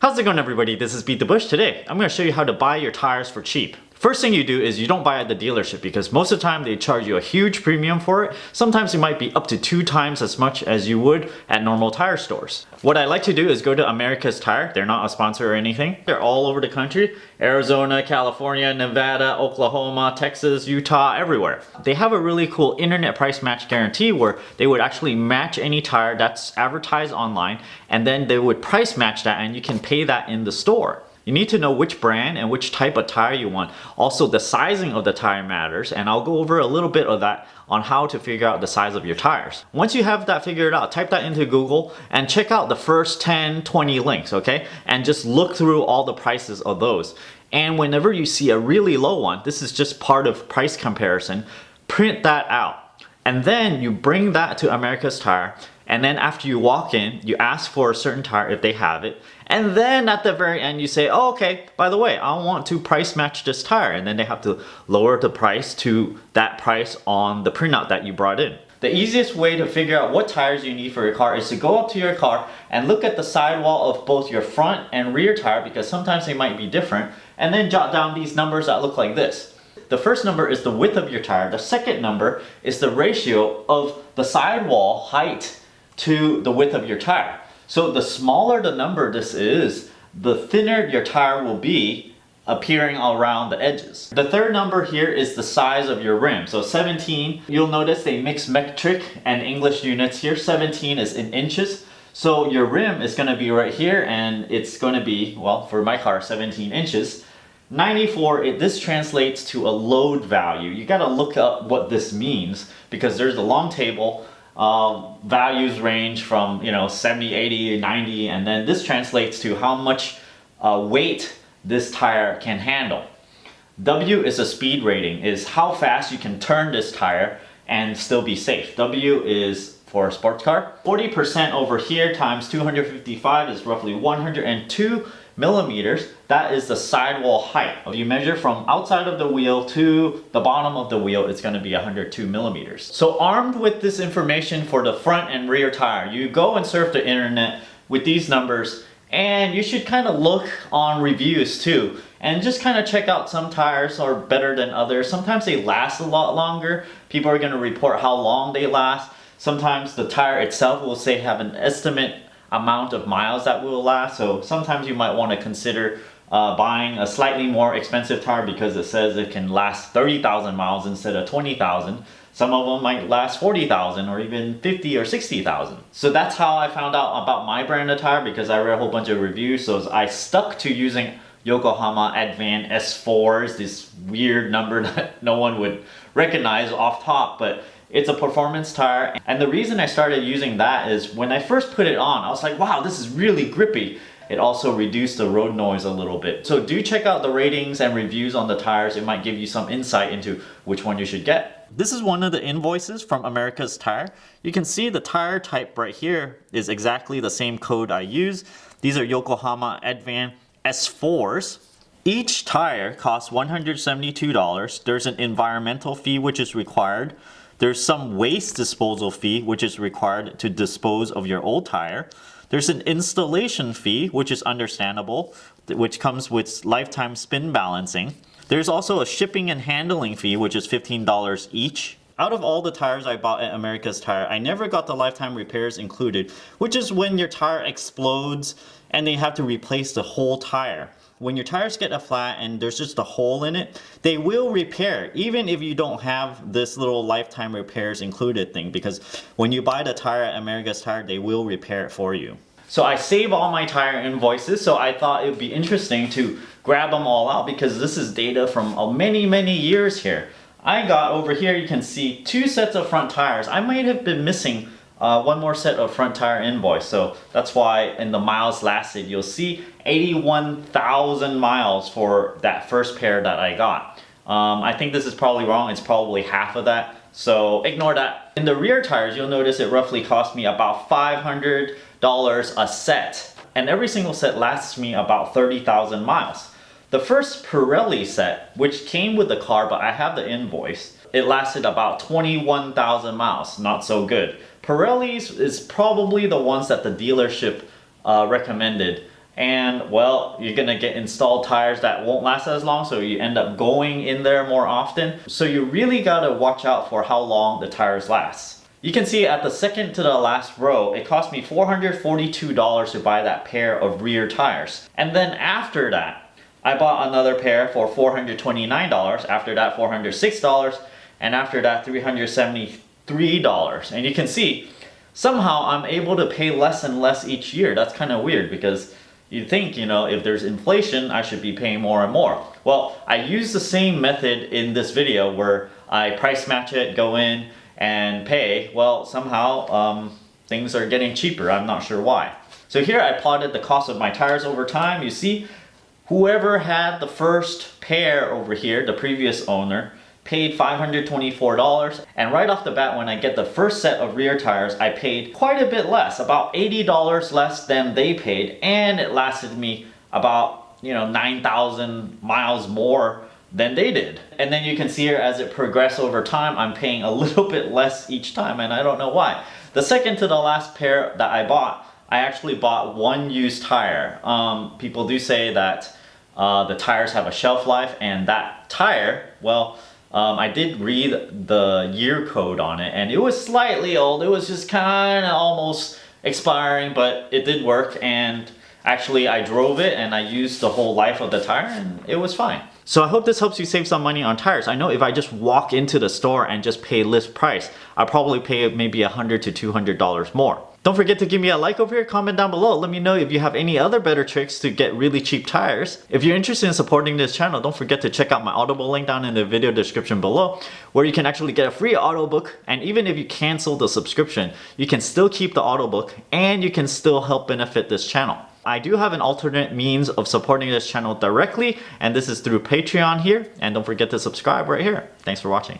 How's it going, everybody? This is BeatTheBush. Today, I'm going to show you how to buy your tires for cheap. First thing you do is you don't buy at the dealership because most of the time they charge you a huge premium for it. Sometimes it might be up to 2 times as much as you would at normal tire stores. What I like to do is go to America's Tire. They're not a sponsor or anything. They're all over the country. Arizona, California, Nevada, Oklahoma, Texas, Utah, everywhere. They have a really cool internet price match guarantee where they would actually match any tire that's advertised online, and then they would price match that and you can pay that in the store. You need to know which brand and which type of tire you want. Also, the sizing of the tire matters, and I'll go over a little bit of that on how to figure out the size of your tires. Once you have that figured out, type that into Google and check out the first 10, 20 links, okay? And just look through all the prices of those. And whenever you see a really low one, this is just part of price comparison, print that out. And then you bring that to America's Tire, and then after you walk in, you ask for a certain tire if they have it, and then at the very end you say, oh, okay, by the way, I want to price match this tire, and then they have to lower the price to that price on the printout that you brought in. The easiest way to figure out what tires you need for your car is to go up to your car and look at the sidewall of both your front and rear tire, because sometimes they might be different, and then jot down these numbers that look like this. The first number is the width of your tire. The second number is the ratio of the sidewall height to the width of your tire. So the smaller the number this is, the thinner your tire will be appearing around the edges. The third number here is the size of your rim. So 17, you'll notice they mix metric and English units here. 17 is in inches. So your rim is gonna be right here, and it's gonna be, well, for my car, 17 inches. 94, this translates to a load value. You gotta look up what this means because there's a long table. Values range from 70, 80, 90, and then this translates to how much weight this tire can handle. W is a speed rating, is how fast you can turn this tire and still be safe. W is for a sports car. 40% over here times 255 is roughly 102 millimeters. That is the sidewall height. If you measure from outside of the wheel to the bottom of the wheel, it's going to be 102 millimeters. So armed with this information for the front and rear tire, you go and surf the internet with these numbers, and you should kind of look on reviews too, and just kind of check out some tires are better than others. Sometimes they last a lot longer. People are going to report how long they last. Sometimes the tire itself will say have an estimate amount of miles that will last. So sometimes you might want to consider buying a slightly more expensive tire because it says it can last 30,000 miles instead of 20,000. Some of them might last 40,000 or even 50 or 60,000. So that's how I found out about my brand of tire, because I read a whole bunch of reviews. So I stuck to using Yokohama Advan S4s, this weird number that no one would recognize off top, but it's a performance tire. And the reason I started using that is when I first put it on, I was like, wow, this is really grippy. It also reduced the road noise a little bit. So do check out the ratings and reviews on the tires. It might give you some insight into which one you should get. This is one of the invoices from America's Tire. You can see the tire type right here is exactly the same code I use. These are Yokohama Advan S4s. Each tire costs $172. There's an environmental fee which is required. There's some waste disposal fee which is required to dispose of your old tire. There's an installation fee, which is understandable, which comes with lifetime spin balancing. There's also a shipping and handling fee, which is $15 each. Out of all the tires I bought at America's Tire, I never got the lifetime repairs included, which is when your tire explodes and they have to replace the whole tire. When your tires get a flat and there's just a hole in it, they will repair, even if you don't have this little lifetime repairs included thing, because when you buy the tire at America's Tire, they will repair it for you. So I save all my tire invoices, so I thought it would be interesting to grab them all out because this is data from many, many years here. I got over here, you can see 2 sets of front tires. I might have been missing one more set of front tire invoice, so that's why in the miles lasted you'll see 81,000 miles for that first pair that I got. I think this is probably wrong. It's probably half of that, so ignore that. In the rear tires, you'll notice it roughly cost me about $500 a set, and every single set lasts me about 30,000 miles. The first Pirelli set, which came with the car but I have the invoice, it lasted about 21,000 miles. Not so good. Pirelli's is probably the ones that the dealership recommended, and well, you're gonna get installed tires that won't last as long, so you end up going in there more often. So you really gotta watch out for how long the tires last. You can see at the second to the last row, it cost me $442 to buy that pair of rear tires. And then after that, I bought another pair for $429, after that $406, and after that $373. And you can see, somehow I'm able to pay less and less each year. That's kind of weird because you'd think, you know, if there's inflation, I should be paying more and more. Well, I use the same method in this video where I price match it, go in and pay. Well, somehow things are getting cheaper. I'm not sure why. So here I plotted the cost of my tires over time. You see, whoever had the first pair over here, the previous owner, paid $524, and right off the bat when I get the first set of rear tires, I paid quite a bit less, about $80 less than they paid, and it lasted me about, you know, 9,000 miles more than they did. And then you can see here as it progressed over time, I'm paying a little bit less each time, and I don't know why. The second to the last pair that I bought, I actually bought one used tire. People do say that the tires have a shelf life, and that tire, well, I did read the year code on it, and it was slightly old. It was just kind of almost expiring, but it did work, and actually I drove it and I used the whole life of the tire and it was fine. So I hope this helps you save some money on tires. I know if I just walk into the store and just pay list price, I'll probably pay maybe $100 to $200 more. Don't forget to give me a like over here, comment down below. Let me know if you have any other better tricks to get really cheap tires. If you're interested in supporting this channel, don't forget to check out my Audible link down in the video description below, where you can actually get a free audiobook. And even if you cancel the subscription, you can still keep the audiobook and you can still help benefit this channel. I do have an alternate means of supporting this channel directly, and this is through Patreon here. And don't forget to subscribe right here. Thanks for watching.